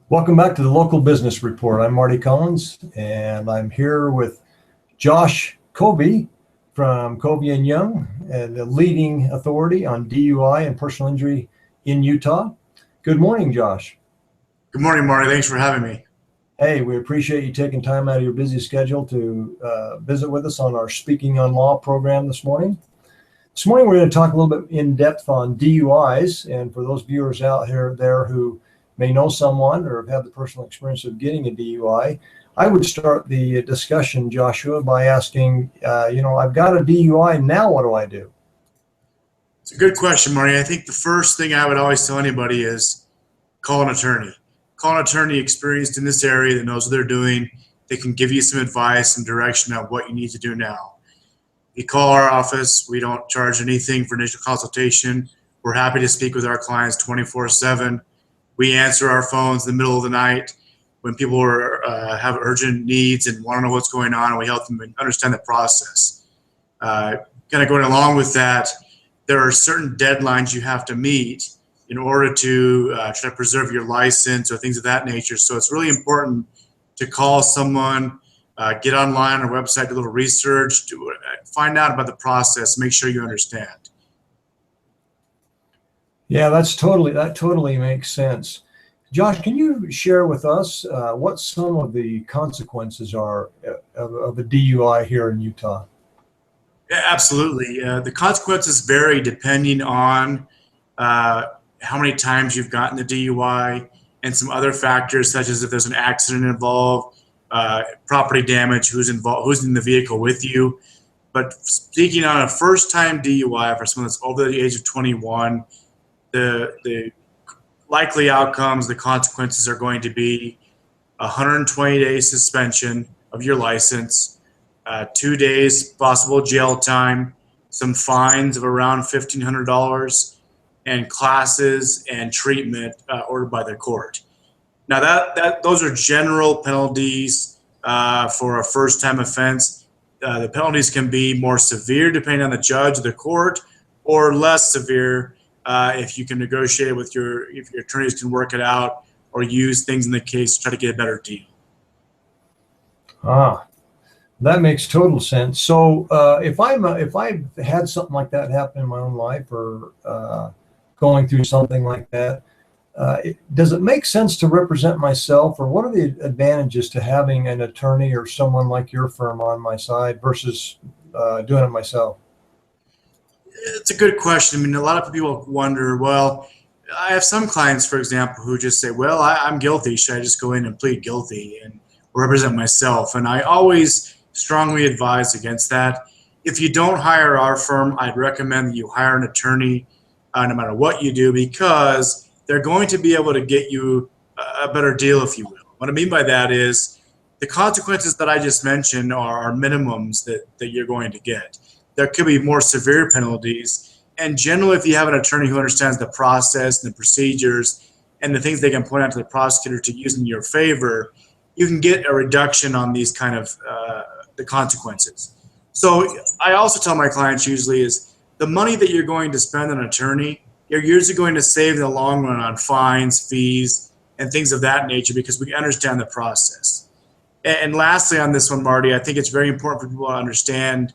Welcome back to the Local Business Report. I'm Marty Collins, and I'm here with Josh Covey from Covey and Young, the leading authority on DUI and personal injury in Utah. Good morning, Josh. Good morning, Marty. Thanks for having me. Hey, we appreciate you taking time out of your busy schedule to visit with us on our Speaking on Law program this morning. This morning, we're going to talk a little bit in depth on DUIs, and for those viewers out there who may know someone or have had the personal experience of getting a DUI, I would start the discussion, Joshua, by asking, I've got a DUI, now what do I do? It's a good question, Marty. I think the first thing I would always tell anybody is call an attorney. Call an attorney experienced in this area that knows what they're doing. They can give you some advice and direction on what you need to do now. You call our office. We don't charge anything for initial consultation. We're happy to speak with our clients 24/7. We answer our phones in the middle of the night when people have urgent needs and want to know what's going on, and we help them understand the process. Kind of going along with that, there are certain deadlines you have to meet in order to try to preserve your license or things of that nature. So it's really important to call someone, get online on our website, do a little research, find out about the process, make sure you understand. Yeah, that totally makes sense. Josh, can you share with us what some of the consequences are of a DUI here in Utah? Yeah, absolutely. The consequences vary depending on how many times you've gotten the DUI and some other factors, such as if there's an accident involved, property damage, who's in the vehicle with you. But speaking on a first-time DUI for someone that's over the age of 21, the likely outcomes, the consequences are going to be 120-day suspension of your license, 2 days possible jail time, some fines of around $1,500, and classes and treatment ordered by the court. Now those are general penalties for a first-time offense. The penalties can be more severe depending on the judge or the court, or less severe if you can negotiate with if your attorneys can work it out or use things in the case to try to get a better deal. That makes total sense. So if I've had something like that happen in my own life, or going through something like that, does it make sense to represent myself, or what are the advantages to having an attorney or someone like your firm on my side versus doing it myself? It's a good question. I mean, a lot of people wonder, well, I have some clients, for example, who just say, well, I'm guilty. Should I just go in and plead guilty and represent myself? And I always strongly advise against that. If you don't hire our firm, I'd recommend that you hire an attorney no matter what you do, because they're going to be able to get you a better deal, if you will. What I mean by that is the consequences that I just mentioned are minimums that you're going to get. There could be more severe penalties. And generally, if you have an attorney who understands the process and the procedures and the things they can point out to the prosecutor to use in your favor, you can get a reduction on these kind of the consequences. So I also tell my clients usually is the money that you're going to spend on an attorney, you're usually going to save in the long run on fines, fees, and things of that nature, because we understand the process. And lastly on this one, Marty, I think it's very important for people to understand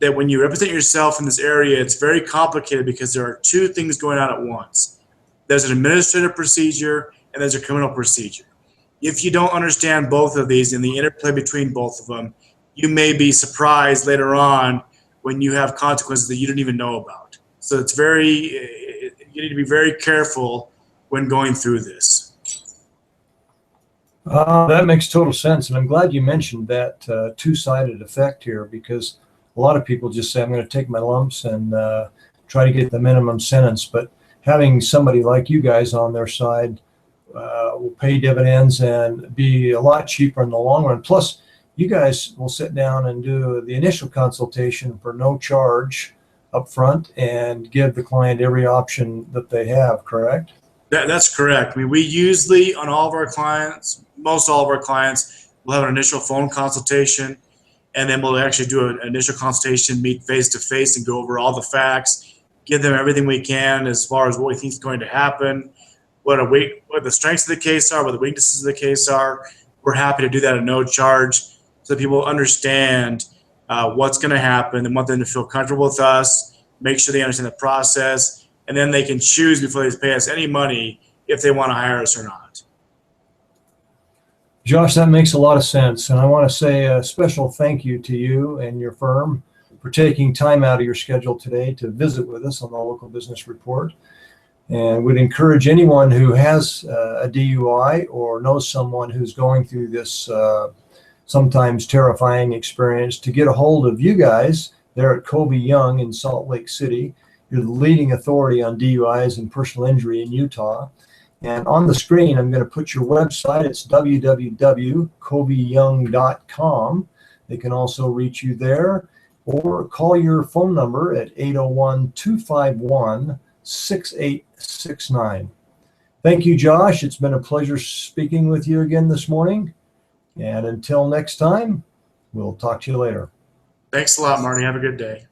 that when you represent yourself in this area, it's very complicated because there are two things going on at once. There's an administrative procedure and there's a criminal procedure. If you don't understand both of these and the interplay between both of them, you may be surprised later on when you have consequences that you didn't even know about. So you need to be very careful when going through this. That makes total sense. And I'm glad you mentioned that two-sided effect here, because a lot of people just say, I'm going to take my lumps and try to get the minimum sentence. But having somebody like you guys on their side will pay dividends and be a lot cheaper in the long run. Plus, you guys will sit down and do the initial consultation for no charge up front and give the client every option that they have, correct? That's correct. I mean, we usually, on all of our clients, most all of our clients, will have an initial phone consultation, and then we'll actually do an initial consultation, meet face-to-face and go over all the facts, give them everything we can as far as what we think is going to happen. what the strengths of the case are, what the weaknesses of the case are. We're happy to do that at no charge so that people understand what's going to happen and want them to feel comfortable with us, make sure they understand the process, and then they can choose before they pay us any money if they want to hire us or not. Josh, that makes a lot of sense. And I want to say a special thank you to you and your firm for taking time out of your schedule today to visit with us on the Local Business Report. And would encourage anyone who has a DUI or knows someone who's going through this sometimes terrifying experience to get a hold of you guys there at Covey Young in Salt Lake City. You're the leading authority on DUIs and personal injury in Utah. And on the screen, I'm going to put your website. It's www.coveyyoung.com. They can also reach you there or call your phone number at 801-251-6869. Thank you, Josh. It's been a pleasure speaking with you again this morning. And until next time, we'll talk to you later. Thanks a lot, Marty. Have a good day.